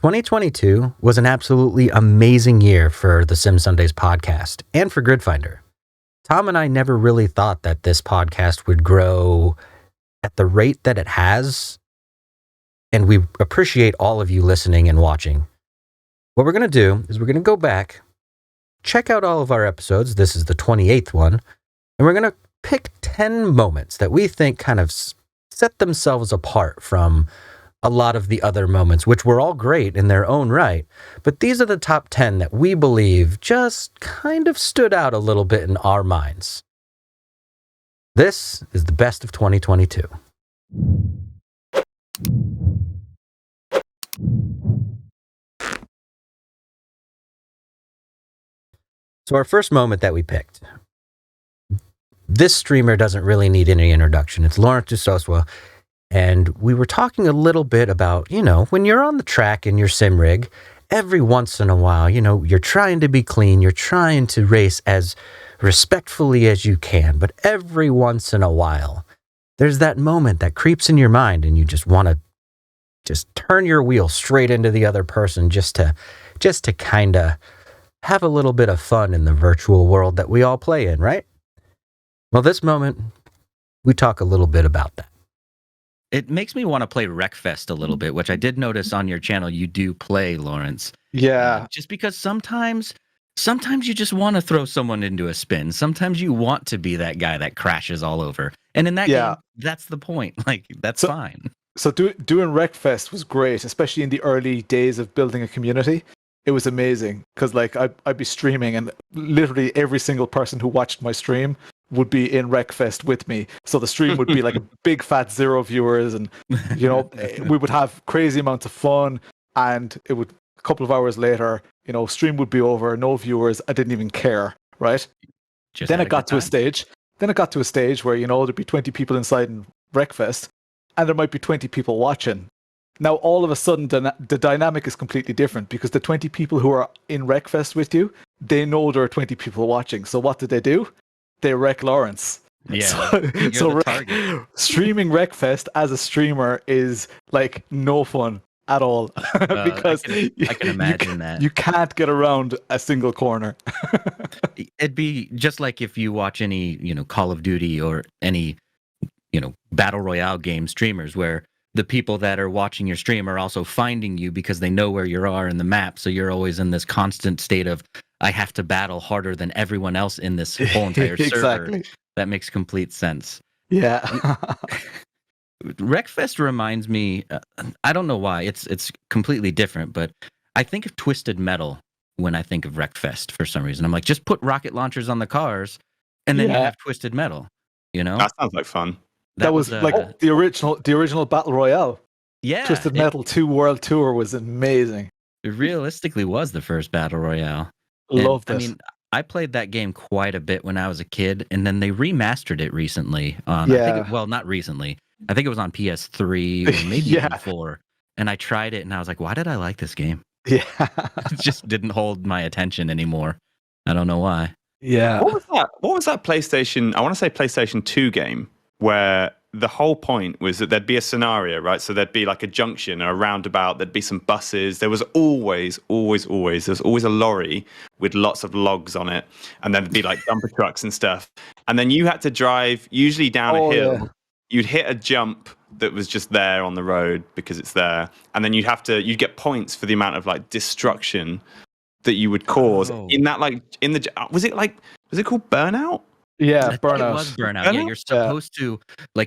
2022 was an absolutely amazing year for the Sim Sundays podcast and for Gridfinder. Tom and I never really thought that this podcast would grow at the rate that it has, and we appreciate all of you listening and watching. What we're going to do is we're going to go back, check out all of our episodes. This is the 28th one, and we're going to pick 10 moments that we think kind of set themselves apart from a lot of the other moments, which were all great in their own right. But these are the top 10 that we believe just kind of stood out a little bit in our minds. This is the best of 2022. So our first moment that we picked, this streamer doesn't really need any introduction. It's Lawrence Oswa. And we were talking a little bit about, when you're on the track in your sim rig, every once in a while, you're trying to be clean, you're trying to race as respectfully as you can, but every once in a while, there's that moment that creeps in your mind and you just want to just turn your wheel straight into the other person just to kind of have a little bit of fun in the virtual world that we all play in, right? Well, this moment, we talk a little bit about that. It makes me want to play Recfest a little bit, which I did notice on your channel you do play, Lawrence. Yeah. Just because sometimes you just want to throw someone into a spin. Sometimes you want to be that guy that crashes all over. And in that game, that's the point. That's fine. So doing Recfest was great, especially in the early days of building a community. It was amazing because I'd be streaming and literally every single person who watched my stream would be in Recfest with me. So the stream would be like a big fat 0 viewers, and we would have crazy amounts of fun, and it would a couple of hours later, stream would be over, no viewers, I didn't even care, right? Then it got to a stage where there'd be 20 people inside in Recfest and there might be 20 people watching. Now all of a sudden the dynamic is completely different because the 20 people who are in Recfest with you, they know there are 20 people watching. So what did they do? They wreck Lawrence. Yeah. So streaming Recfest as a streamer is like no fun at all because I can imagine that you can't get around a single corner. It'd be just like if you watch any Call of Duty or any battle royale game streamers where the people that are watching your stream are also finding you because they know where you are in the map. So you're always in this constant state of, I have to battle harder than everyone else in this whole entire server. Exactly. That makes complete sense. Yeah. Recfest reminds me, I don't know why, it's completely different, but I think of Twisted Metal when I think of Recfest for some reason. I'm like, just put rocket launchers on the cars and then you have Twisted Metal, That sounds like fun. That was like the original Battle Royale. Yeah. Twisted Metal 2 World Tour was amazing. It realistically was the first Battle Royale. Loved it. I mean, I played that game quite a bit when I was a kid, and then they remastered it recently. Not recently. I think it was on PS3 or maybe even 4. And I tried it, and I was like, why did I like this game? Yeah. It just didn't hold my attention anymore. I don't know why. Yeah. What was that PlayStation? I want to say PlayStation 2 game where the whole point was that there'd be a scenario, right? So there'd be like a junction or a roundabout, there'd be some buses. There was always a lorry with lots of logs on it. And then there'd be like dumper trucks and stuff. And then you had to drive usually down a hill. Yeah. You'd hit a jump that was just there on the road because it's there. And then you'd get points for the amount of like destruction that you would cause in that, was it called Burnout? Yeah, Burnout. It was Burnout. Yeah,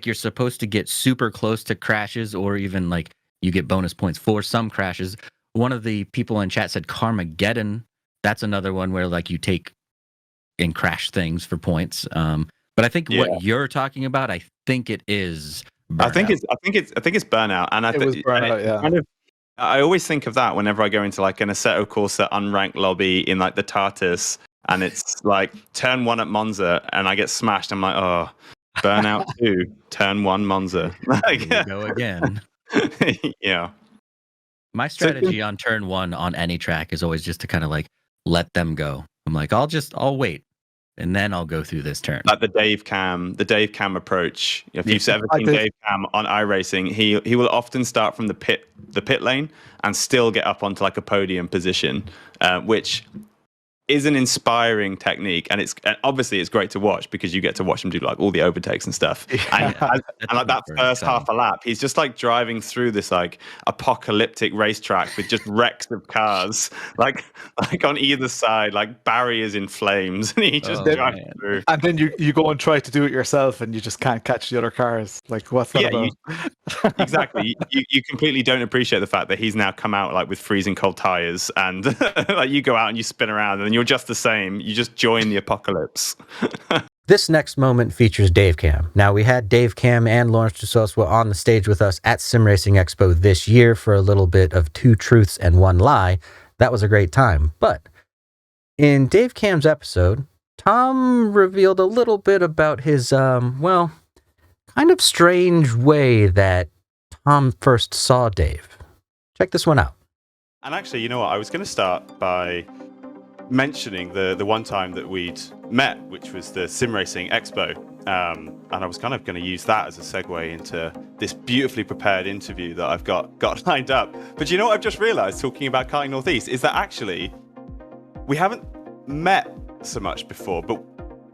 you're supposed to get super close to crashes, or even like you get bonus points for some crashes. One of the people in chat said Carmageddon. That's another one where like you take and crash things for points. But I think what you're talking about, I think it is Burnout. I think it's Burnout, and it was Burnout. I always think of that whenever I go into like an Assetto Corsa unranked lobby in like the Tartus. And it's like turn 1 at Monza, and I get smashed. I'm like, oh, Burnout 2, turn 1 Monza. Here we go again. Yeah. My strategy on turn 1 on any track is always just to kind of like let them go. I'm like, I'll wait. and then I'll go through this turn. Like the Dave Cam approach. If you've ever seen Dave Cam on iRacing, he will often start from the pit lane and still get up onto like a podium position, which is an inspiring technique, and obviously it's great to watch because you get to watch him do like all the overtakes and stuff. And like that first half a lap, he's just like driving through this like apocalyptic racetrack with just wrecks of cars, like on either side, like barriers in flames, and he just drives through. And then you go and try to do it yourself, and you just can't catch the other cars. Like, what's that about? Exactly. You completely don't appreciate the fact that he's now come out like with freezing cold tires, and like you go out and you spin around, and you're just the same. You just join the apocalypse. This next moment features Dave Cam. Now, we had Dave Cam and Lawrence Oswa on the stage with us at Sim Racing Expo this year for a little bit of two truths and one lie. That was a great time. But in Dave Cam's episode, Tom revealed a little bit about his, kind of strange way that Tom first saw Dave. Check this one out. And actually, you know what? I was going to start by mentioning the one time that we'd met, which was the Sim Racing Expo. And I was kind of going to use that as a segue into this beautifully prepared interview that I've got lined up. But you know what I've just realized, talking about Karting Northeast, is that actually we haven't met so much before. But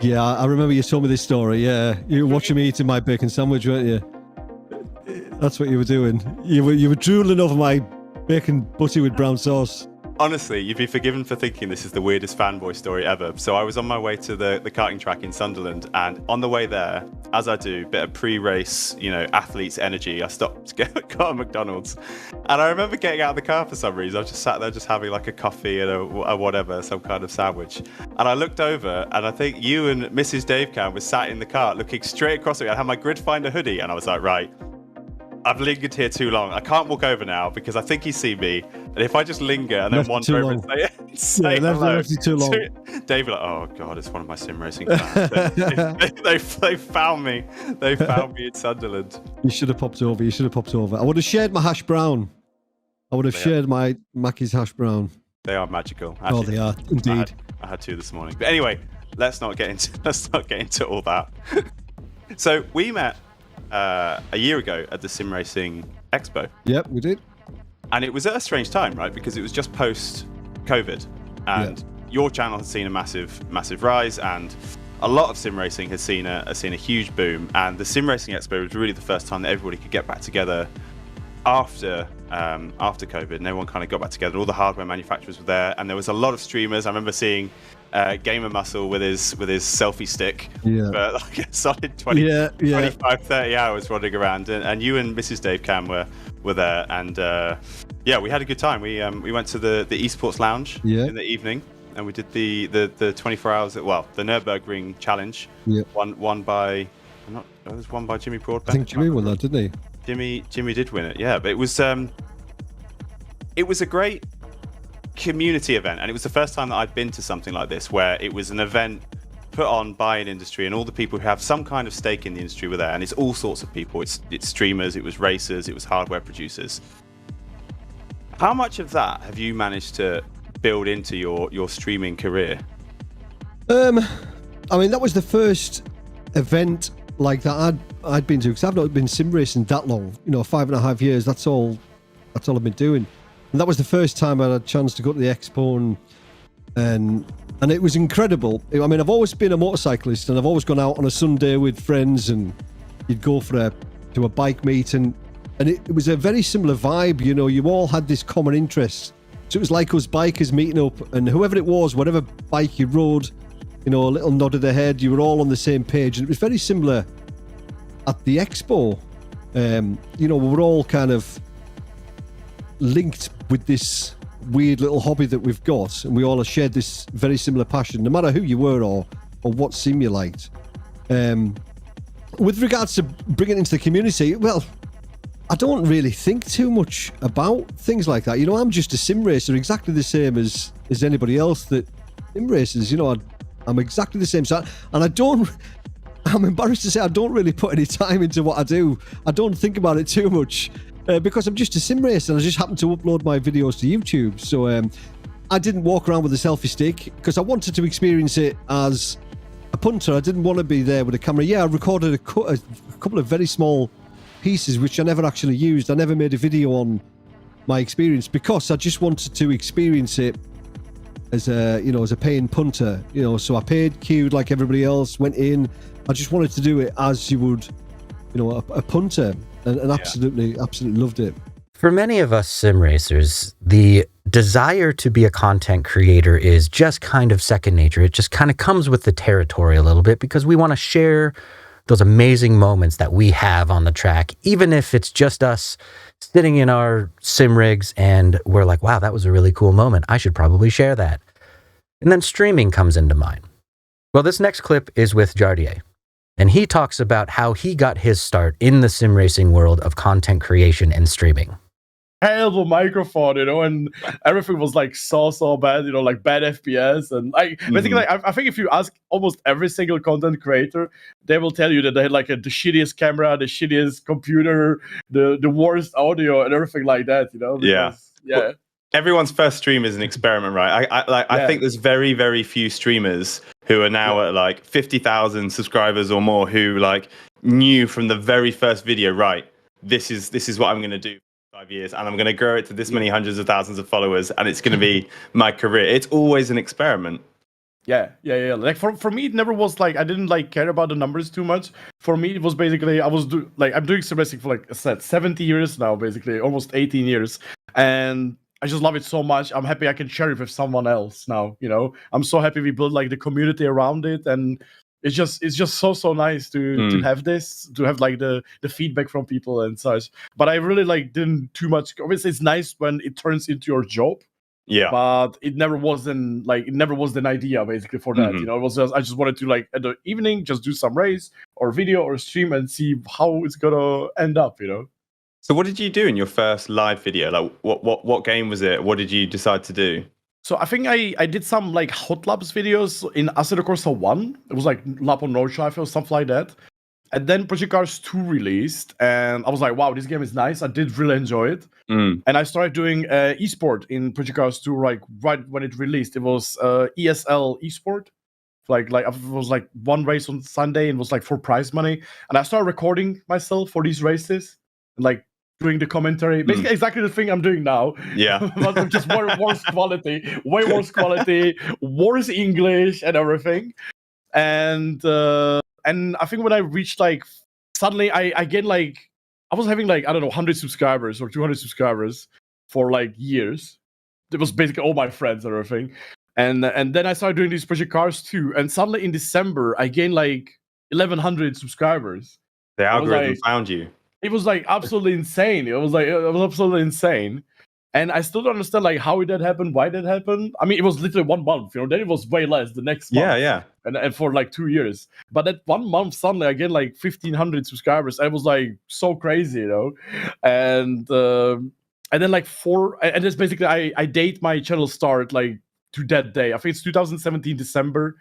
yeah, I remember you told me this story. Yeah, you were watching me eating my bacon sandwich, weren't you? That's what you were doing. You were drooling over my bacon butty with brown sauce. Honestly, you'd be forgiven for thinking this is the weirdest fanboy story ever. So I was on my way to the karting track in Sunderland, and on the way there, as I do, bit of pre-race, athlete's energy, I stopped to got a McDonald's. And I remember getting out of the car for some reason. I was just sat there just having like a coffee and a whatever, some kind of sandwich. And I looked over, and I think you and Mrs. Dave Cam was sat in the car looking straight across at me. I had my Grid Finder hoodie, and I was like, right, I've lingered here too long. I can't walk over now because I think he's seen me. And if I just linger and then wander over and say hello, too long. David, like, oh God, it's one of my sim racing fans. they found me. They found me in Sunderland. You should have popped over. I would have shared my hash brown. I would have shared my Mackey's hash brown. They are magical. Actually, oh, they are indeed. I had two this morning. But anyway, let's not get into all that. So we met a year ago at the Sim Racing Expo. Yep, we did. And it was at a strange time, right? Because it was just post-COVID, and your channel has seen a massive rise, and a lot of sim racing has seen a huge boom. And the Sim Racing Expo was really the first time that everybody could get back together after COVID, and everyone kind of got back together. All the hardware manufacturers were there, and there was a lot of streamers. I remember seeing Gamer Muscle with his selfie stick for like a solid 25, 30 hours running around, and you and Mrs. Dave Cam were there, and we had a good time. We went to the esports lounge in the evening, and we did the 24 hours the Nürburgring challenge. Won by Jimmy Broadbent. I think Jimmy won that, didn't he? Jimmy did win it, but it was a great community event, and it was the first time that I'd been to something like this, where it was an event put on by an industry, and all the people who have some kind of stake in the industry were there, and it's all sorts of people. It's streamers, it was racers, it was hardware producers. How much of that have you managed to build into your streaming career? I mean, that was the first event like that I'd been to, because I've not been sim racing that long. 5.5 years. That's all I've been doing. And that was the first time I had a chance to go to the expo, and it was incredible. I mean, I've always been a motorcyclist, and I've always gone out on a Sunday with friends, and you'd go to a bike meet, and it was a very similar vibe. You all had this common interest. So it was like us bikers meeting up, and whoever it was, whatever bike you rode, a little nod of the head, you were all on the same page. And it was very similar at the expo. We were all kind of linked with this weird little hobby that we've got, and we all shared this very similar passion, no matter who you were or what sim you liked. With regards to bringing it into the community, well, I don't really think too much about things like that. I'm just a sim racer, exactly the same as anybody else that sim races. I'm exactly the same. So, and I'm embarrassed to say I don't really put any time into what I do. I don't think about it too much. Because I'm just a sim racer, and I just happen to upload my videos to YouTube. So I didn't walk around with a selfie stick because I wanted to experience it as a punter. I didn't want to be there with a camera. Yeah, I recorded a couple of very small pieces which I never actually used. I never made a video on my experience because I just wanted to experience it as a paying punter. So I paid, queued like everybody else, went in. I just wanted to do it as you would, a punter, and absolutely loved it. For many of us sim racers, the desire to be a content creator is just kind of second nature. It just kind of comes with the territory a little bit because we want to share those amazing moments that we have on the track, even if it's just us sitting in our sim rigs and we're like, wow, that was a really cool moment. I should probably share that. And then streaming comes into mind. Well, this next clip is with Jardier, and he talks about how he got his start in the sim racing world of content creation and streaming. Terrible microphone, and everything was like so bad, like bad FPS, and basically, I think if you ask almost every single content creator, they will tell you that they had like the shittiest camera, the shittiest computer, the worst audio, and everything like that, because, Well, everyone's first stream is an experiment, right? I think there's very, very few streamers who are now at like 50,000 subscribers or more who like knew from the very first video, right? This is what I'm going to do. 5 years, and I'm going to grow it to this many hundreds of thousands of followers, and it's going to be my career. It's always an experiment. Yeah. Like for me, it never was like I didn't like care about the numbers too much. For me, it was basically I'm doing sim racing for like I said 70 years now, basically almost 18 years, and I just love it so much. I'm happy I can share it with someone else now. I'm so happy we built like the community around it, and it's just so nice to have this, to have like the feedback from people and such. But I really like didn't too much. Obviously, it's nice when it turns into your job. Yeah. But it never was an idea basically for that. It was just I just wanted to like at the evening just do some race or video or stream and see how it's gonna end up. So what did you do in your first live video? Like what game was it? What did you decide to do? So I think I did some like hot laps videos in Assetto Corsa 1. It was like lap on Nordschleife or something like that. And then Project Cars 2 released, and I was like, wow, this game is nice. I did really enjoy it. And I started doing esport in Project Cars 2 like right when it released. It was ESL esport. Like it was like one race on Sunday and was like for prize money. And I started recording myself for these races, like doing the commentary, basically exactly the thing I'm doing now. Yeah. But just worse quality, way worse quality, worse English and everything. And I think when I reached like suddenly I get like I was having like I don't know 100 subscribers or 200 subscribers for like years. It was basically all my friends and everything. And then I started doing these Project Cars too. And suddenly in December I gained like 1,100 subscribers. The algorithm found you. It was like absolutely insane. It was absolutely insane. And I still don't understand like how that happened, why that happened. I mean, it was literally 1 month, Then it was way less the next month. Yeah. And for like 2 years. But that 1 month suddenly I get like 1,500 subscribers. I was like so crazy, And then like and that's basically I date my channel start like to that day. I think it's 2017 December.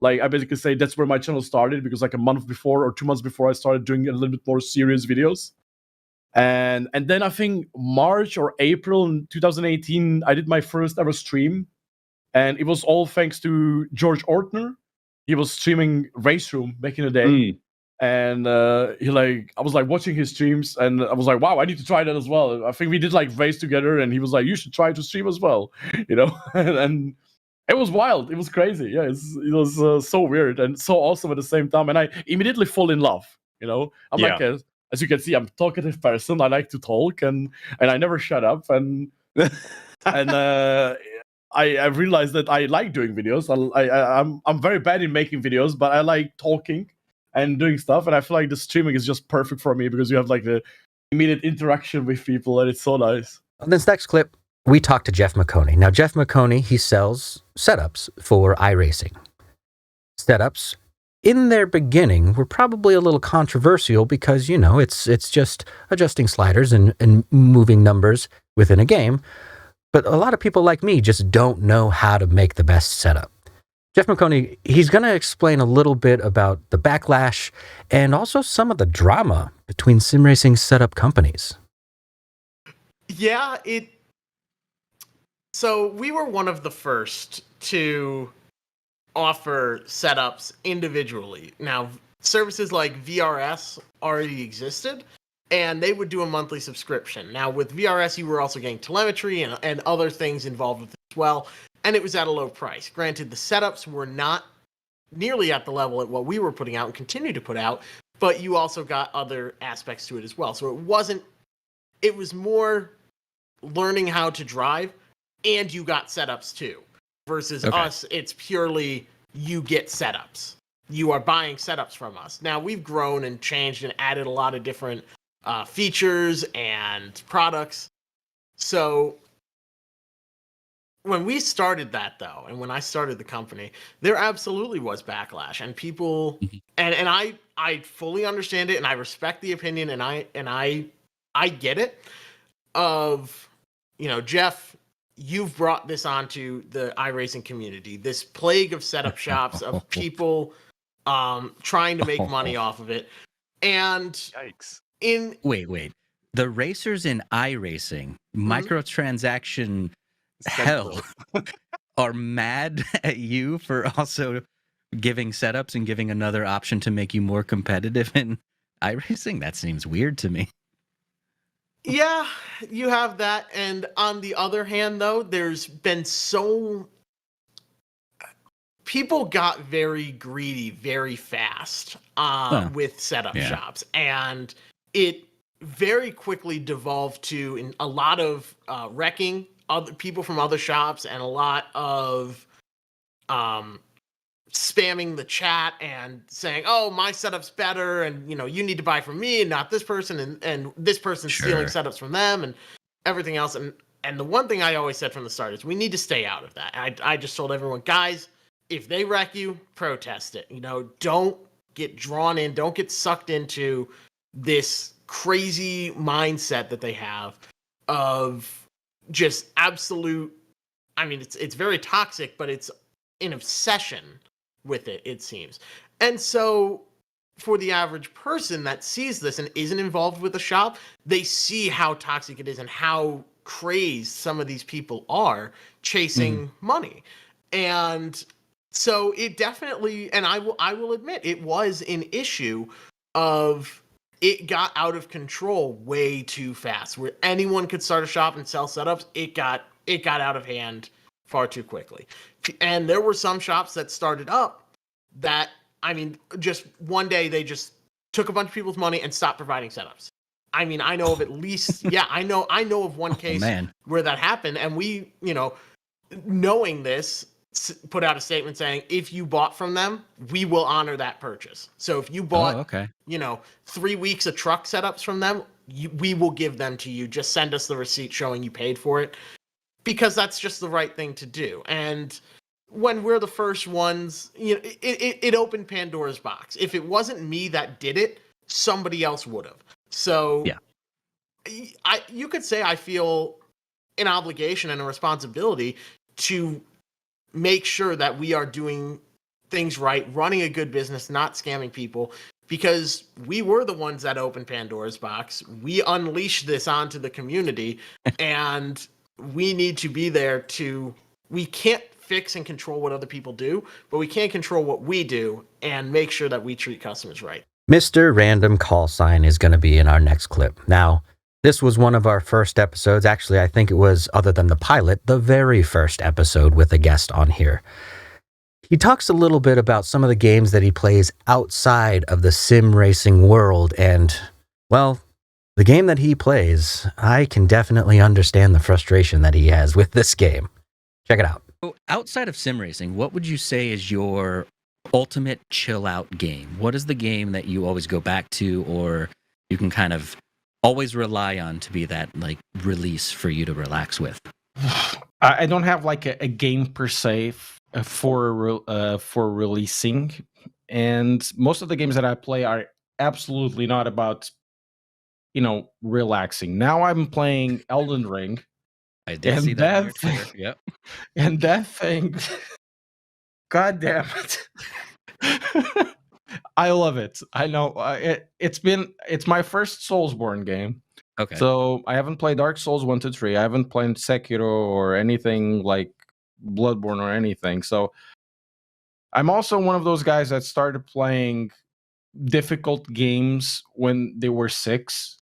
Like I basically say that's where my channel started because like a month before or 2 months before I started doing a little bit more serious videos. And then I think March or April in 2018, I did my first ever stream. And it was all thanks to George Ortner. He was streaming Race Room back in the day. And I was like watching his streams and I was like, wow, I need to try that as well. I think we did like race together and he was like, you should try to stream as well, and it was wild. It was crazy. Yeah, it was so weird and so awesome at the same time. And I immediately fall in love, I'm like, as you can see, I'm a talkative person. I like to talk and I never shut up. And I realized that I like doing videos. I'm very bad in making videos, but I like talking and doing stuff. And I feel like the streaming is just perfect for me because you have like the immediate interaction with people and it's so nice. On this next clip, we talked to Jeff McConey. Now, Jeff McConey, he sells setups for iRacing. Setups in their beginning were probably a little controversial because, it's just adjusting sliders and moving numbers within a game. But a lot of people like me just don't know how to make the best setup. Jeff McConey, he's going to explain a little bit about the backlash and also some of the drama between sim racing setup companies. Yeah, So we were one of the first to offer setups individually. Now, services like VRS already existed, and they would do a monthly subscription. Now, with VRS, you were also getting telemetry and other things involved with it as well, and it was at a low price. Granted, the setups were not nearly at the level at what we were putting out and continue to put out, but you also got other aspects to it as well. So it was more learning how to drive, and you got setups too. Versus us, it's purely you get setups. You are buying setups from us. Now, we've grown and changed and added a lot of different features and products. So when we started that, though, and when I started the company, there absolutely was backlash, and people, and I fully understand it, and I respect the opinion, and I get it. Of, Jeff, you've brought this onto the iRacing community, this plague of setup shops of people trying to make money off of it, and Yikes. Wait. The racers in iRacing, microtransaction hell, are mad at you for also giving setups and giving another option to make you more competitive in iRacing? That seems weird to me. Yeah, you have that. And on the other hand, though, there's been people got very greedy very fast with setup shops, and it very quickly devolved to in a lot of wrecking other people from other shops, and a lot of spamming the chat and saying, "Oh, my setup's better, and you need to buy from me and not this person, and this person's stealing setups from them, and everything else." And the one thing I always said from the start is we need to stay out of that. I just told everyone, guys, if they wreck you, protest it. Don't get drawn in, don't get sucked into this crazy mindset that they have of just absolute. I mean, it's very toxic, but it's an obsession with it seems. And so for the average person that sees this and isn't involved with the shop, they see how toxic it is and how crazed some of these people are chasing money. And so it definitely, and I will admit, it was an issue of it got out of control way too fast, where anyone could start a shop and sell setups. It got out of hand far too quickly. And there were some shops that started up that, I mean, just one day they just took a bunch of people's money and stopped providing setups. I mean, I know of at least, I know of one case where that happened, and we, knowing this, put out a statement saying, if you bought from them, we will honor that purchase. So if you bought, 3 weeks of truck setups from them, we will give them to you. Just send us the receipt showing you paid for it, because that's just the right thing to do. And when we're the first ones, it opened Pandora's box. If it wasn't me that did it, somebody else would have. So you could say I feel an obligation and a responsibility to make sure that we are doing things right, running a good business, not scamming people, because we were the ones that opened Pandora's box. We unleashed this onto the community, and we need to be there we can't fix and control what other people do, but we can control what we do and make sure that we treat customers right. Mr. Random Call Sign is going to be in our next clip. Now, this was one of our first episodes. Actually, I think it was, other than the pilot, the very first episode with a guest on here. He talks a little bit about some of the games that he plays outside of the sim racing world, and, well, the game that he plays, I can definitely understand the frustration that he has with this game. Check it out. So outside of sim racing, what would you say is your ultimate chill out game? What is the game that you always go back to, or you can kind of always rely on to be that like release for you to relax with? I don't have like a game per se for releasing, and most of the games that I play are absolutely not about relaxing. Now I'm playing Elden Ring. I did see that on your Twitter. Yep. And that thing, God damn it. I love it. I know it's my first Soulsborne game. Okay. So I haven't played Dark Souls 1 to 3. I haven't played Sekiro or anything like Bloodborne or anything. So I'm also one of those guys that started playing difficult games when they were 6.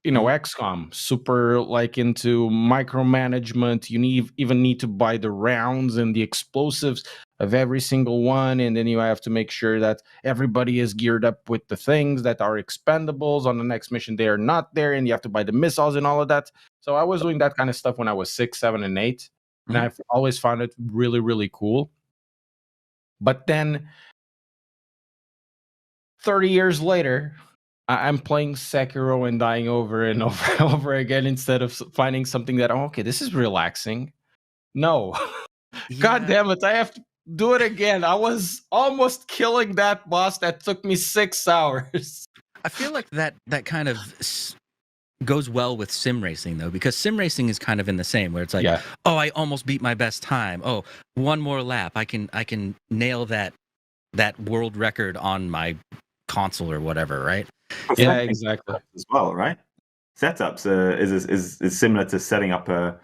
XCOM, super like into micromanagement. You even need to buy the rounds and the explosives of every single one, and then you have to make sure that everybody is geared up with the things that are expendables. On the next mission they are not there, and you have to buy the missiles and all of that. So I was doing that kind of stuff when I was 6, 7, and 8, and I've always found it really, really cool. But then 30 years later, I'm playing Sekiro and dying over and over again instead of finding something that, okay, this is relaxing. No. Yeah. God damn it, I have to do it again. I was almost killing that boss that took me 6 hours. I feel like that kind of goes well with sim racing, though, because sim racing is kind of in the same, where it's like, oh, I almost beat my best time. Oh, one more lap. I can nail that world record on my console or whatever, right? Yeah, exactly. As well, right? Setups is similar to setting up a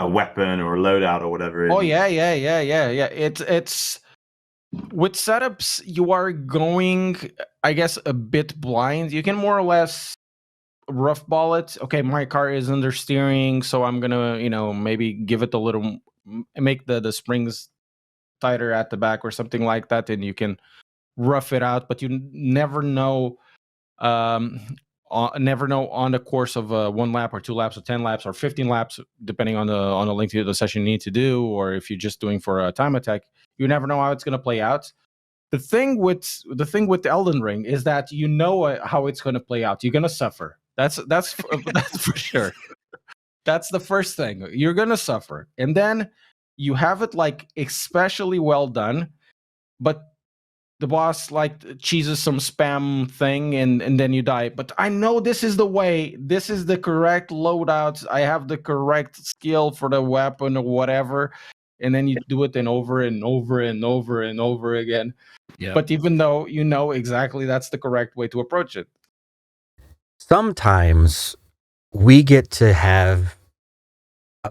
weapon or a loadout or whatever. Oh yeah. It's with setups you are going, I guess, a bit blind. You can more or less rough ball it. Okay, my car is under steering, so I'm gonna maybe give it a little, make the springs tighter at the back or something like that, and you can rough it out. But you never know on the course of 1 lap or 2 laps or 10 laps or 15 laps, depending on the length of the session you need to do, or if you're just doing for a time attack, you never know how it's going to play out. The thing with Elden Ring is that how it's going to play out. You're going to suffer. That's for sure. That's the first thing. You're going to suffer, and then you have it like especially well done, but the boss like cheeses some spam thing and then you die. But I know this is the way. This is the correct loadout. I have the correct skill for the weapon or whatever. And then you do it and over and over and over and over again. Yep. But even though you know exactly that's the correct way to approach it. Sometimes we get to have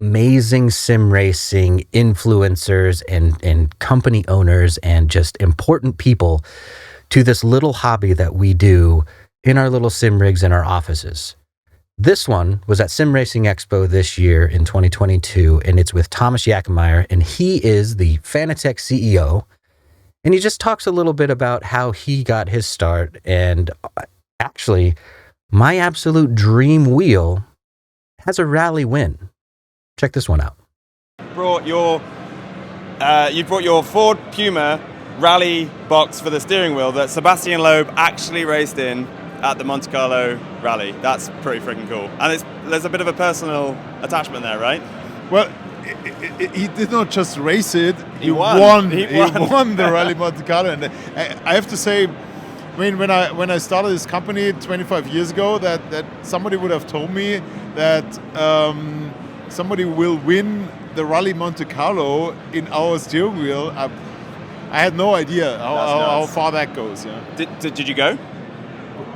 amazing sim racing influencers and company owners and just important people to this little hobby that we do in our little sim rigs in our offices. This one was at Sim Racing Expo this year in 2022, and it's with Thomas Yakemeyer, and he is the Fanatec CEO, and he just talks a little bit about how he got his start. And actually, my absolute dream wheel has a rally win. Check this one out. You brought your Ford Puma rally box for the steering wheel that Sebastian Loeb actually raced in at the Monte Carlo rally. That's pretty freaking cool. And there's a bit of a personal attachment there, right? Well, he did not just race it. He won the Rally Monte Carlo. And I have to say, I mean, when I started this company 25 years ago, that somebody would have told me that somebody will win the Rally Monte Carlo in our steering wheel. I had no idea how far that goes. Yeah. Did you go?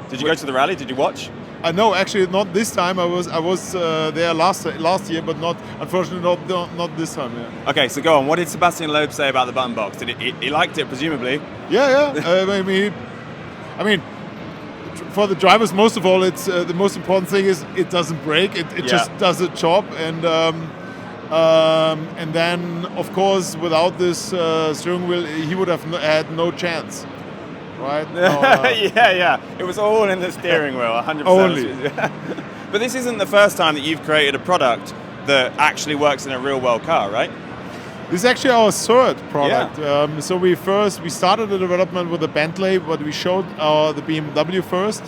Did you go to the rally? Did you watch? No, actually not this time. I was there last year, but unfortunately not this time. Yeah. Okay, so go on. What did Sebastian Loeb say about the button box? Did he liked it, presumably? Yeah. I mean, for the drivers, most of all, it's the most important thing is it doesn't break. It just does a job, and then of course without this steering wheel, he would have had no chance. Right? Yeah. It was all in the steering wheel, 100%. Only. But this isn't the first time that you've created a product that actually works in a real world car, right? This is actually our third product. Yeah. So we started the development with the Bentley, but we showed the BMW first,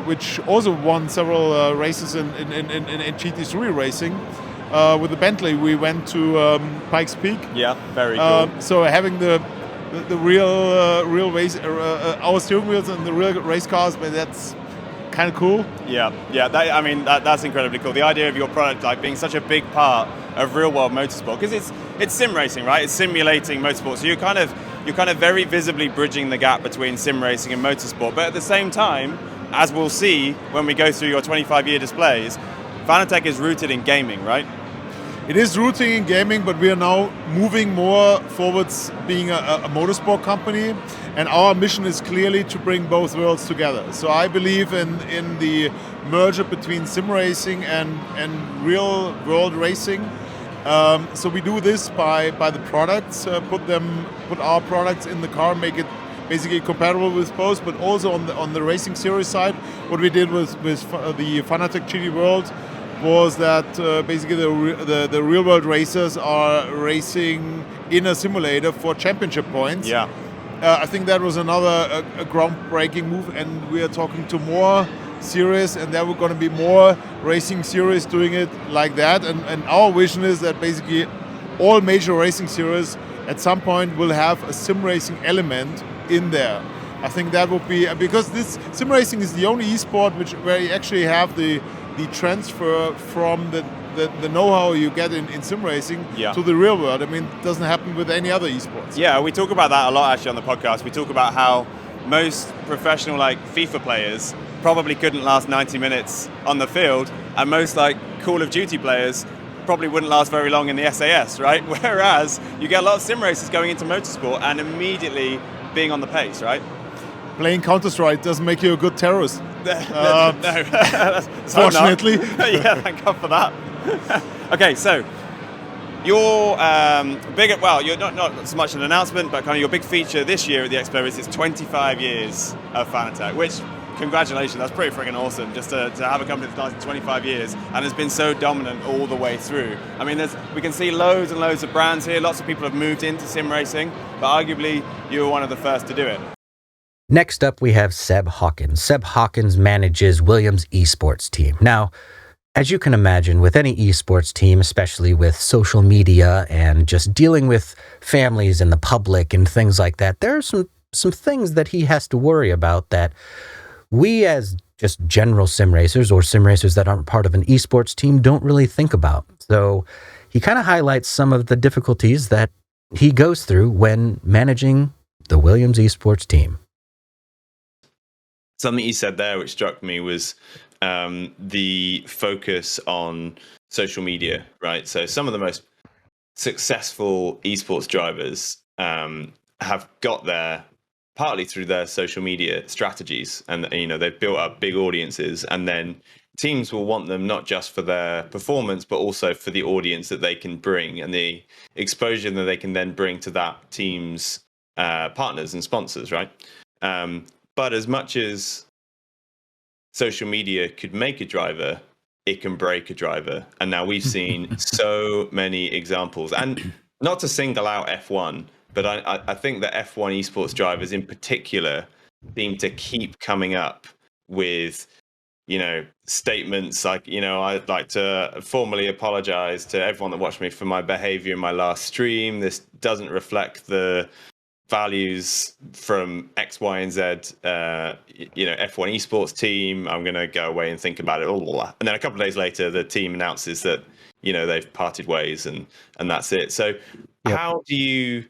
which also won several races in GT3 racing. With the Bentley, we went to Pikes Peak. Yeah, very cool. So having the real race, our steering wheels and the real race cars, but that's kind of cool. Yeah. That's incredibly cool. The idea of your product like being such a big part of real world motorsport, because it's sim racing, right? It's simulating motorsport. So you're kind of very visibly bridging the gap between sim racing and motorsport. But at the same time, as we'll see when we go through your 25-year displays, Fanatec is rooted in gaming, right? it is rooting in gaming, but we are now moving more forwards being a motorsport company, and our mission is clearly to bring both worlds together. So I believe in the merger between sim racing and real world racing. So we do this by the products, put our products in the car, make it basically compatible with both, but also on the racing series side, what we did with the Fanatec GT World was that basically the real world racers are racing in a simulator for championship points. Yeah. I think that was another a groundbreaking move, and we are talking to more series, and there were going to be more racing series doing it like that. And our vision is that basically all major racing series at some point will have a sim racing element in there. I think that would be, because this sim racing is the only esport where you actually have the transfer from the know-how you get in sim racing to the real world. I mean, it doesn't happen with any other esports. Yeah, we talk about that a lot actually on the podcast. We talk about how most professional like FIFA players probably couldn't last 90 minutes on the field, and most like Call of Duty players probably wouldn't last very long in the SAS, right? Whereas you get a lot of sim racers going into motorsport and immediately being on the pace, right? Playing Counter-Strike doesn't make you a good terrorist. No. Fortunately. Yeah, thank God for that. Okay, so your you're not so much an announcement, but kind of your big feature this year at the Expo is it's 25 years of Fanatec, which, congratulations, that's pretty freaking awesome, just to have a company that's lasted 25 years and has been so dominant all the way through. I mean, we can see loads and loads of brands here, lots of people have moved into sim racing, but arguably you were one of the first to do it. Next up, we have Seb Hawkins. Seb Hawkins manages Williams esports team. Now, as you can imagine, with any esports team, especially with social media and just dealing with families and the public and things like that, there are some things that he has to worry about that we as just general sim racers or sim racers that aren't part of an esports team don't really think about. So he kind of highlights some of the difficulties that he goes through when managing the Williams esports team. Something you said there which struck me was the focus on social media, right? So some of the most successful esports drivers have got there partly through their social media strategies, and they've built up big audiences, and then teams will want them not just for their performance but also for the audience that they can bring and the exposure that they can then bring to that team's partners and sponsors, right? But as much as social media could make a driver, it can break a driver. And now we've seen so many examples. And not to single out F1, but I think that F1 esports drivers in particular seem to keep coming up with, statements like, I'd like to formally apologize to everyone that watched me for my behavior in my last stream. This doesn't reflect the values from X, Y, and Z, F1 esports team. I'm going to go away and think about it. And then a couple of days later, the team announces that, they've parted ways and that's it. So How do you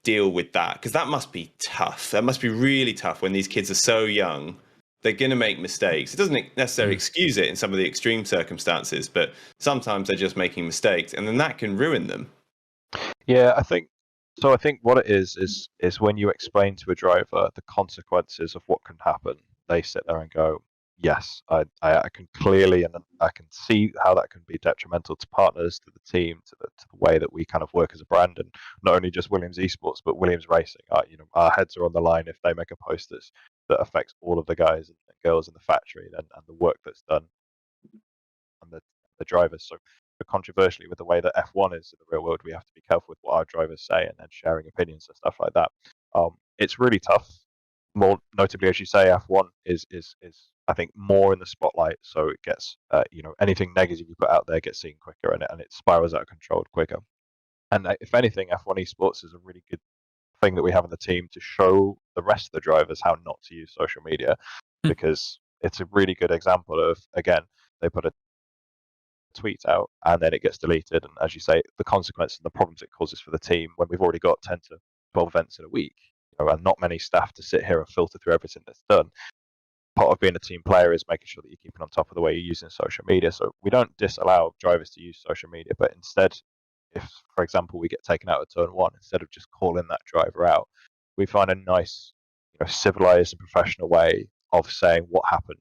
deal with that? Because that must be tough. That must be really tough when these kids are so young. They're going to make mistakes. It doesn't necessarily excuse it in some of the extreme circumstances, but sometimes they're just making mistakes, and then that can ruin them. Yeah, I think what it is when you explain to a driver the consequences of what can happen, they sit there and go, yes, I can clearly, and I can see how that can be detrimental to partners, to the team, to the way that we kind of work as a brand, and not only just Williams esports, but Williams Racing. Our heads are on the line if they make a post that affects all of the guys and girls in the factory and the work that's done and the drivers. So controversially, with the way that F1 is in the real world, we have to be careful with what our drivers say and then sharing opinions and stuff like that. It's really tough. More notably, as you say, F1 is I think more in the spotlight, so it gets anything negative you put out there gets seen quicker, and it spirals out of control quicker. And if anything, F1 esports is a really good thing that we have in the team to show the rest of the drivers how not to use social media, because it's a really good example of, again, they put a tweet out and then it gets deleted, and as you say, the consequences and the problems it causes for the team when we've already got 10 to 12 events in a week, and not many staff to sit here and filter through everything that's done. part of being a team player is making sure that you're keeping on top of the way you're using social media. So we don't disallow drivers to use social media, but instead, if, for example, we get taken out of turn one, instead of just calling that driver out, we find a nice, civilized and professional way of saying what happened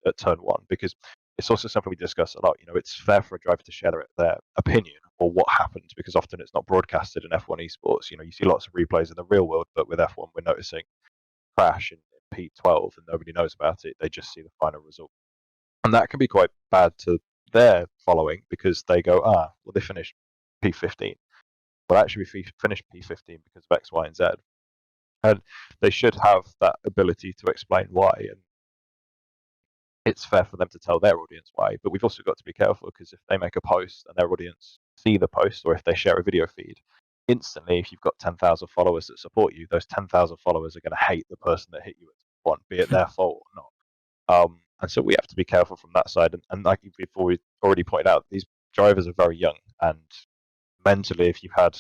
at turn one, because it's also something we discuss a lot. It's fair for a driver to share their opinion or what happened, because often it's not broadcasted in F1 esports. You see lots of replays in the real world, but with F1, we're noticing crash in P12 and nobody knows about it. They just see the final result. And that can be quite bad to their following, because they go, well, they finished P15. Well, actually, we finished P15 because of X, Y, and Z. And they should have that ability to explain why. And it's fair for them to tell their audience why. But we've also got to be careful, because if they make a post and their audience see the post, or if they share a video feed, instantly, if you've got 10,000 followers that support you, those 10,000 followers are going to hate the person that hit you at one, be it their fault or not. And so we have to be careful from that side. And like before, we already pointed out, these drivers are very young, and mentally, if you've had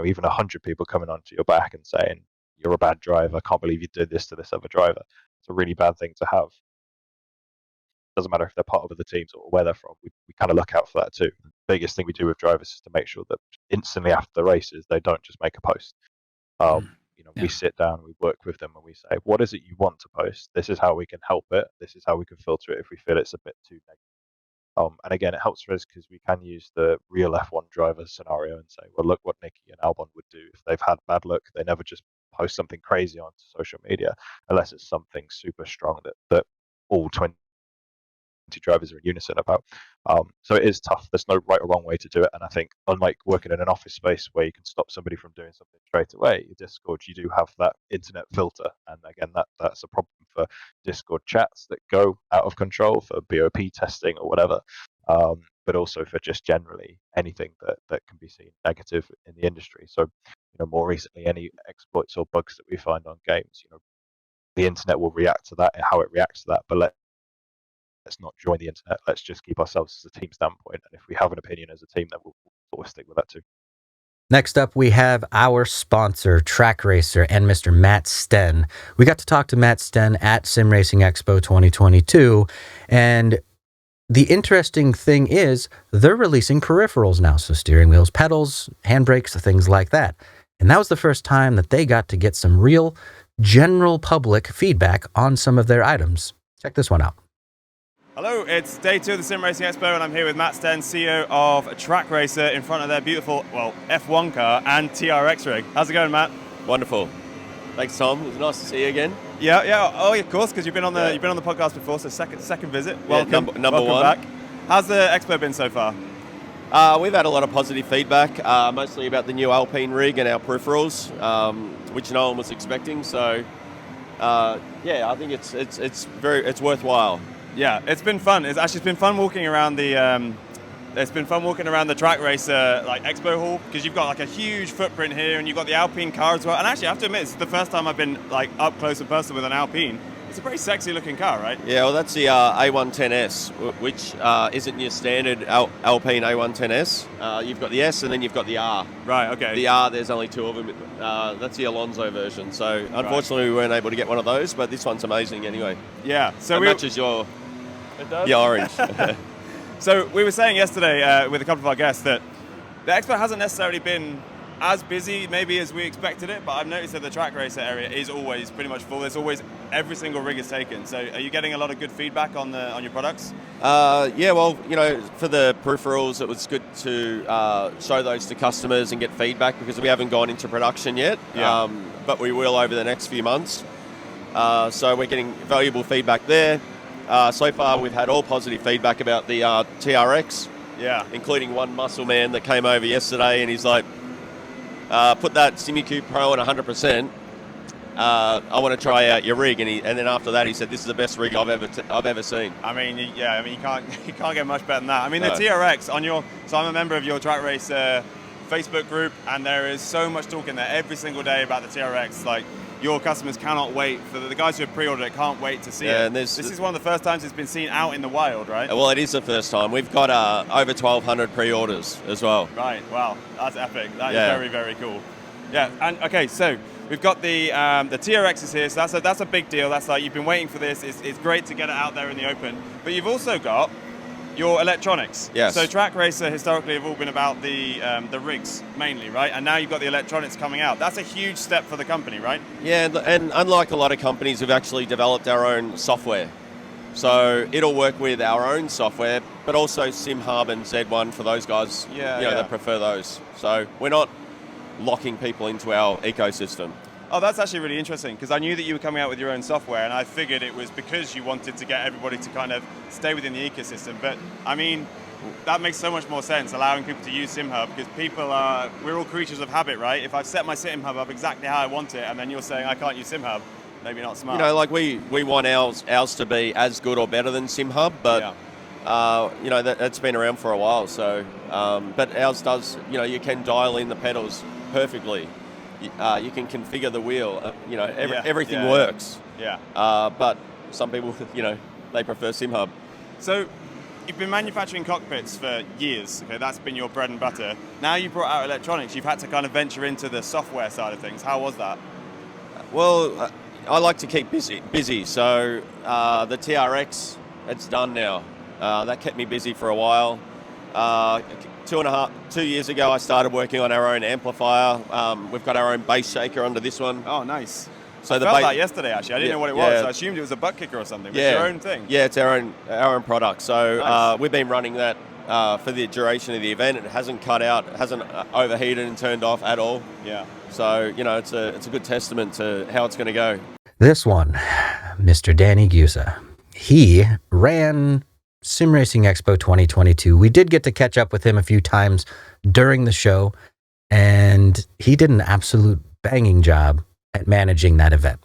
even 100 people coming onto your back and saying you're a bad driver, I can't believe you did this to this other driver, it's a really bad thing to have. Doesn't matter if they're part of other teams or where they're from. We kind of look out for that too. The biggest thing we do with drivers is to make sure that instantly after the races, they don't just make a post. We sit down, we work with them, and we say, what is it you want to post? This is how we can help it. This is how we can filter it if we feel it's a bit too negative. And again, it helps for us because we can use the real F1 driver scenario and say, well, look what Nicky and Albon would do if they've had bad luck. They never just post something crazy onto social media unless it's something super strong that all 20 drivers are in unison about. So it is tough. There's no right or wrong way to do it. And I think, unlike working in an office space where you can stop somebody from doing something straight away, Discord, you do have that internet filter. And again, that's a problem for Discord chats that go out of control, for BOP testing or whatever, but also for just generally anything that can be seen negative in the industry. So, more recently, any exploits or bugs that we find on games, the internet will react to that and how it reacts to that. But let's not join the internet. Let's just keep ourselves as a team standpoint. And if we have an opinion as a team, then we'll sort of stick with that too. Next up, we have our sponsor, Trak Racer, and Mr. Matt Sten. We got to talk to Matt Sten at Sim Racing Expo 2022. And the interesting thing is they're releasing peripherals now. So steering wheels, pedals, handbrakes, things like that. And that was the first time that they got to get some real general public feedback on some of their items. Check this one out. Hello, it's day 2 of the Sim Racing Expo, and I'm here with Matt Sten, CEO of Trak Racer, in front of their beautiful, F1 car and TRX rig. How's it going, Matt? Wonderful. Thanks, Tom. It was nice to see you again. Yeah. Oh, of course, because you've been on the podcast before, so second visit. Welcome, number welcome one. back. How's the expo been so far? We've had a lot of positive feedback, mostly about the new Alpine rig and our peripherals, which no one was expecting. So, I think it's worthwhile. Yeah, it's been fun. It's actually been fun walking around the Trak Racer expo hall, because you've got a huge footprint here, and you've got the Alpine car as well. And actually, I have to admit, it's the first time I've been up close and personal with an Alpine. It's a pretty sexy looking car, right? Yeah, well, that's the A110S, which isn't your standard Alpine A110S. You've got the S and then you've got the R. Right, okay. The R, there's only 2 of them. That's the Alonso version. So unfortunately, we weren't able to get one of those, but this one's amazing anyway. Yeah. So it matches your orange. So we were saying yesterday with a couple of our guests that the expo hasn't necessarily been as busy maybe as we expected it, but I've noticed that the Trak Racer area is always pretty much full. There's always every single rig is taken. So are you getting a lot of good feedback on your products? Yeah, well, for the peripherals, it was good to show those to customers and get feedback, because we haven't gone into production yet, but we will over the next few months. So we're getting valuable feedback there. So far, we've had all positive feedback about the TRX, including one muscle man that came over yesterday, and he's like, put that SimiQ Pro at 100%. I want to try out your rig, and then after that, he said, "This is the best rig I've ever seen." I mean, you can't get much better than that. I mean, the TRX so I'm a member of your Trak Racer Facebook group, and there is so much talk in there every single day about the TRX. Your customers cannot wait for the guys who have pre-ordered it. Can't wait to see it. And this is one of the first times it's been seen out in the wild, right? Well, it is the first time. We've got over 1,200 pre-orders as well. Right. Wow, that's epic. That is very, very cool. Yeah. And okay, so we've got the TRXs here, so that's a big deal. That's like, you've been waiting for this. It's great to get it out there in the open. But you've also got your electronics. Yes. So Trak Racer historically have all been about the rigs mainly, right? And now you've got the electronics coming out. That's a huge step for the company, right? Yeah, and unlike a lot of companies, we've actually developed our own software. So it'll work with our own software, but also SimHub and Z1 for those guys that prefer those. So we're not locking people into our ecosystem. Oh, that's actually really interesting, because I knew that you were coming out with your own software, and I figured it was because you wanted to get everybody to kind of stay within the ecosystem. But I mean, that makes so much more sense, allowing people to use SimHub, because we're all creatures of habit, right? If I've set my SimHub up exactly how I want it, and then you're saying I can't use SimHub, maybe not smart. You know, like we want ours to be as good or better than SimHub, but that's been around for a while. So, but ours does. You know, you can dial in the pedals perfectly. You can configure the wheel. Everything works. Yeah. But some people, they prefer SimHub. So, you've been manufacturing cockpits for years. Okay, that's been your bread and butter. Now you brought out electronics. You've had to kind of venture into the software side of things. How was that? Well, I like to keep busy. So the TRX, it's done now. That kept me busy for a while. 2 years ago, I started working on our own amplifier. We've got our own bass shaker under this one. Oh, nice. So I felt that yesterday, actually. I didn't know what it was. So I assumed it was a butt kicker or something. But it's your own thing. Yeah, it's our own product. So nice. We've been running that for the duration of the event. It hasn't cut out, hasn't overheated and turned off at all. Yeah. So, it's a good testament to how it's going to go. This one, Mr. Danny Gusa, he ran Sim Racing Expo 2022. We did get to catch up with him a few times during the show, and he did an absolute banging job at managing that event.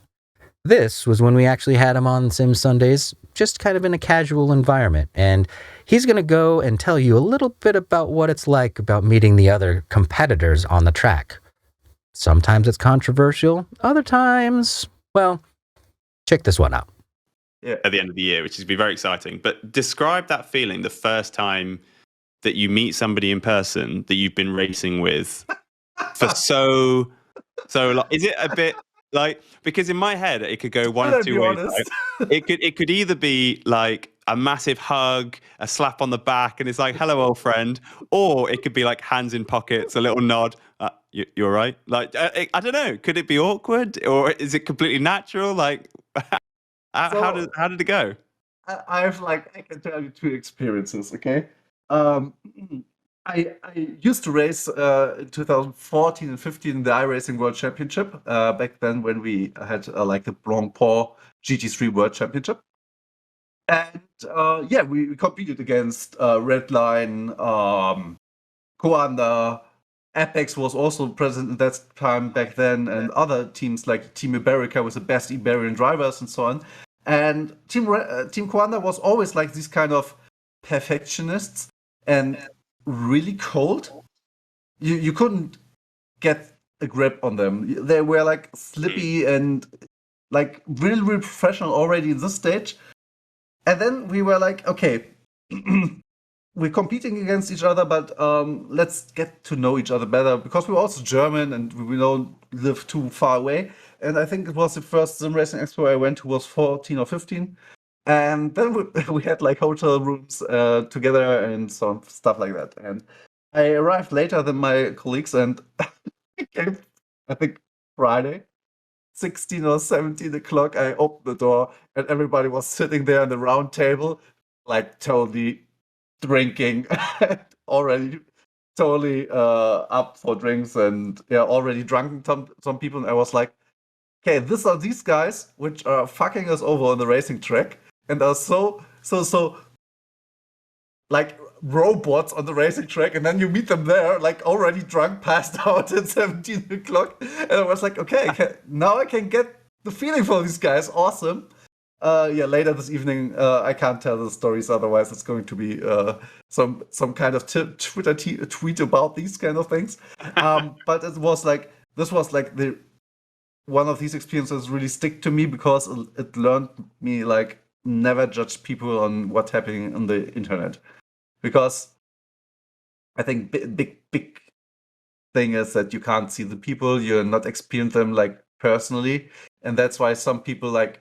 This was when we actually had him on Sim Sundays, just kind of in a casual environment, and he's going to go and tell you a little bit about what it's like about meeting the other competitors on the track. Sometimes it's controversial, other times, well, check this one out. At the end of the year, which is be very exciting. But describe that feeling the first time that you meet somebody in person that you've been racing with for so long. Is it a bit like, because in my head it could go one of two ways. Right? It could either be like a massive hug, a slap on the back, and it's like, hello, old friend, or it could be like hands in pockets, a little nod. You're right. Like I don't know. Could it be awkward, or is it completely natural? Like. How did it go? I can tell you two experiences, okay? I used to race in 2014 and 15 in the iRacing World Championship, back then when we had the Blanc Paul GT3 World Championship. And we competed against Redline, Coanda, Apex was also present at that time back then, and other teams like Team Iberica with the best Iberian drivers and so on. And Team Coanda was always like these kind of perfectionists and really cold. You couldn't get a grip on them. They were like slippy and like really, really professional already in this stage. And then we were like, okay, we're competing against each other, but let's get to know each other better, because we're also German and we don't live too far away. And I think it was the first Sim Racing Expo I went to was 14 or 15. And then we had like hotel rooms together and some stuff like that. And I arrived later than my colleagues, and it came, I think, Friday, 16 or 17 o'clock. I opened the door and everybody was sitting there on the round table, like totally drinking, already totally up for drinks, and already drunk some people. And I was like, okay, these guys which are fucking us over on the racing track and are so like robots on the racing track, and then you meet them there like already drunk, passed out at 17 o'clock, and I was like, okay, now I can get the feeling for these guys. Awesome. Later this evening, I can't tell the stories, otherwise it's going to be some kind of Twitter tweet about these kind of things. But this was like the one of these experiences really stick to me, because it learned me like never judge people on what's happening on the internet, because I think big thing is that you can't see the people, you're not experiencing them like personally, and that's why some people like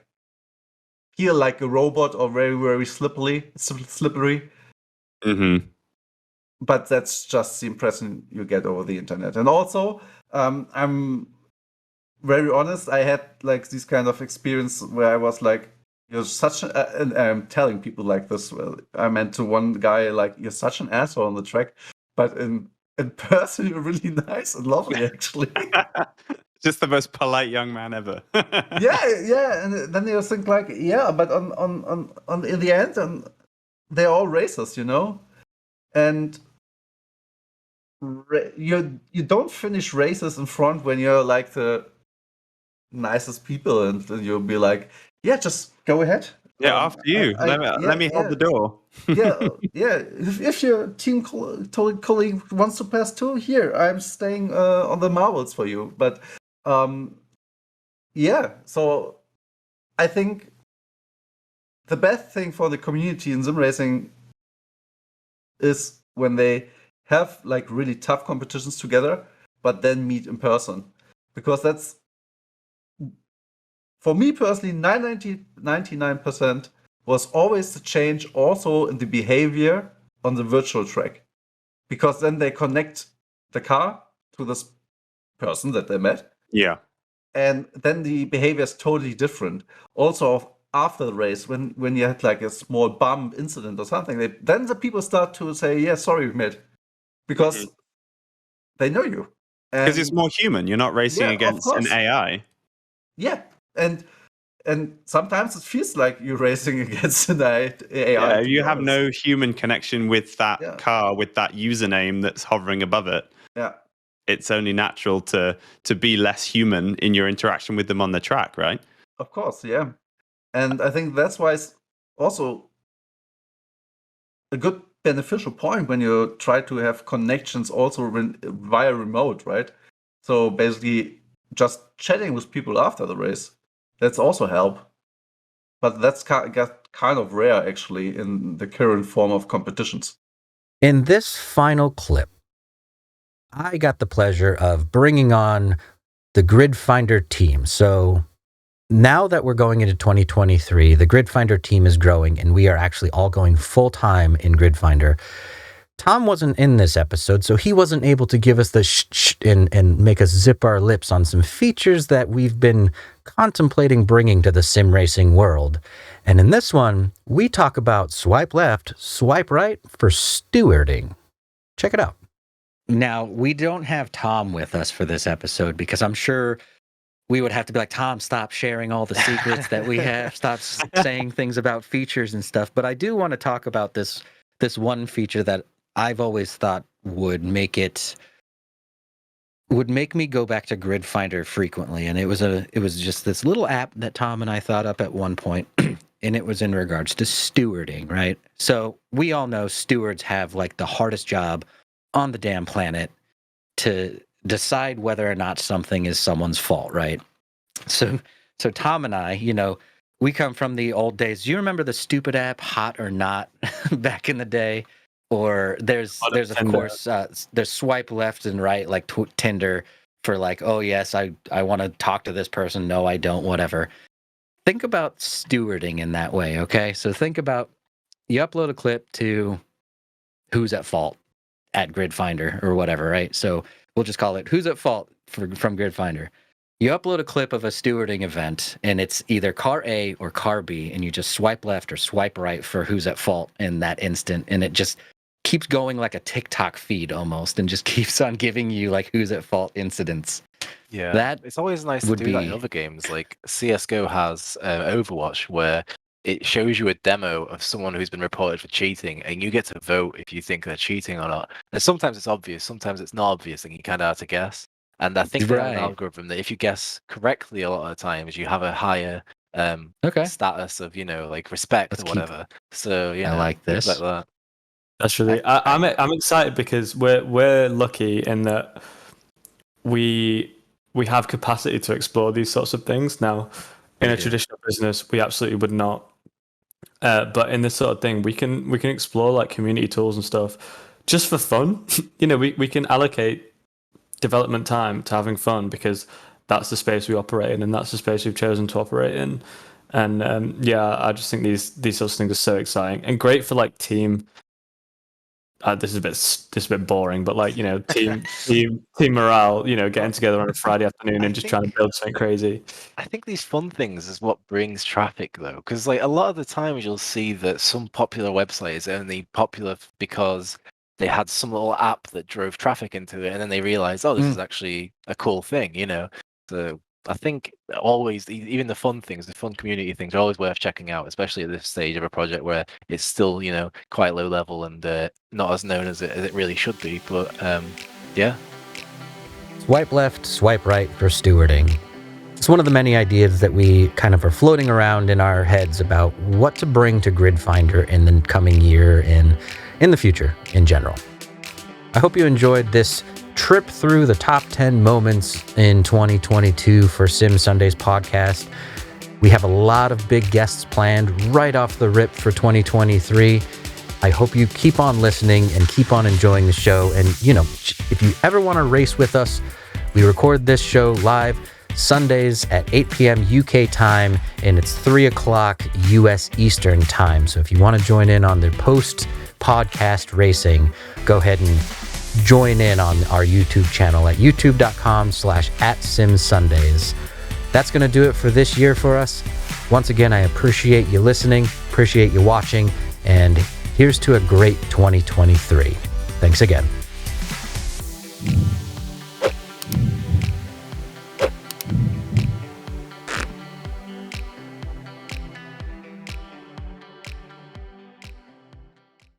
feel like a robot or very, very slippery. Mm-hmm. But that's just the impression you get over the internet. And also, I'm very honest. I had like this kind of experience where I was like, "You're such," and I'm telling people like this. Well, I meant to one guy like, "You're such an asshole on the track," but in person, you're really nice and lovely, actually. Just the most polite young man ever. yeah, and then you think like, yeah, but on in the end, and they're all racers, and you don't finish races in front when you're like the nicest people, and you'll be like, yeah, just go ahead. Yeah, after you. Let me hold the door. yeah. If your team colleague wants to pass too, here I'm staying on the marbles for you. But yeah, so I think the best thing for the community in sim racing is when they have like really tough competitions together, but then meet in person, because that's, for me personally, 99% was always the change also in the behavior on the virtual track, because then they connect the car to this person that they met. Yeah. And then the behavior is totally different. Also, after the race, when you had like a small bump incident or something, then the people start to say, yeah, sorry we met, because they know you. Because it's more human. You're not racing against an AI. Yeah, and sometimes it feels like you're racing against an AI. Yeah, you have no human connection with that car, with that username that's hovering above it. Yeah. It's only natural to be less human in your interaction with them on the track, right? Of course, yeah. And I think that's why it's also a good beneficial point when you try to have connections also via remote, right? So basically just chatting with people after the race, that's also help. But that's kind of rare actually in the current form of competitions. In this final clip, I got the pleasure of bringing on the Grid Finder team. So now that we're going into 2023, the Grid Finder team is growing, and we are actually all going full time in Grid Finder. Tom wasn't in this episode, so he wasn't able to give us the shh and make us zip our lips on some features that we've been contemplating bringing to the sim racing world. And in this one, we talk about swipe left, swipe right for stewarding. Check it out. Now, we don't have Tom with us for this episode because I'm sure we would have to be like, Tom, stop sharing all the secrets that we have. Stop saying things about features and stuff. But I do want to talk about this one feature that I've always thought would make me go back to Grid Finder frequently. And it was just this little app that Tom and I thought up at one point. And it was in regards to stewarding, right? So we all know stewards have like the hardest job on the damn planet to decide whether or not something is someone's fault, right? So Tom and I, we come from the old days. Do you remember the stupid app Hot or Not back in the day? Or there's of course there's swipe left and right like Tinder for like, oh yes, I want to talk to this person, no I don't, whatever. Think about stewarding in that way, okay? So think about, you upload a clip to Who's at Fault at Grid Finder or whatever, right? So we'll just call it Who's at Fault from Grid Finder. You upload a clip of a stewarding event, and it's either car A or car B, and you just swipe left or swipe right for Who's at Fault in that instant, and it just keeps going like a TikTok feed almost, and just keeps on giving you like Who's at Fault incidents. Yeah, it's always nice to do that in other games. Like CSGO has Overwatch, where it shows you a demo of someone who's been reported for cheating, and you get to vote if you think they're cheating or not. And sometimes it's obvious, sometimes it's not obvious, and you kind of have to guess. And I think they have an algorithm that if you guess correctly a lot of the times, you have a higher status of, like respect or whatever. So yeah, I like this. Like that. That's really. I'm excited because we're lucky in that we have capacity to explore these sorts of things. Now, in a traditional business, we absolutely would not. But in this sort of thing, we can explore like community tools and stuff just for fun. We can allocate development time to having fun, because that's the space we operate in, and that's the space we've chosen to operate in. And I just think these sorts of things are so exciting and great for like team. This is a bit boring, but like, you know, team morale, you know, getting together on a Friday afternoon and just trying to build something crazy. I think these fun things is what brings traffic, though, because like a lot of the times you'll see that some popular website is only popular because they had some little app that drove traffic into it, and then they realized, oh, this is actually a cool thing, you know. So I think always, even the fun things, the fun community things, are always worth checking out, especially at this stage of a project where it's still, you know, quite low level and not as known as it really should be. But yeah. Swipe left, swipe right for stewarding. It's one of the many ideas that we kind of are floating around in our heads about what to bring to GridFinder in the coming year and in the future in general. I hope you enjoyed this trip through the top 10 moments in 2022 for Sim Sundays podcast. We have a lot of big guests planned right off the rip for 2023. I hope you keep on listening and keep on enjoying the show. And, you know, if you ever want to race with us, we record this show live Sundays at 8 p.m. UK time, and it's 3 o'clock US Eastern time. So if you want to join in on the post-podcast racing, go ahead and join in on our YouTube channel at youtube.com/@SimSundays. That's going to do it for this year for us. Once again, I appreciate you listening, appreciate you watching, and here's to a great 2023. Thanks again.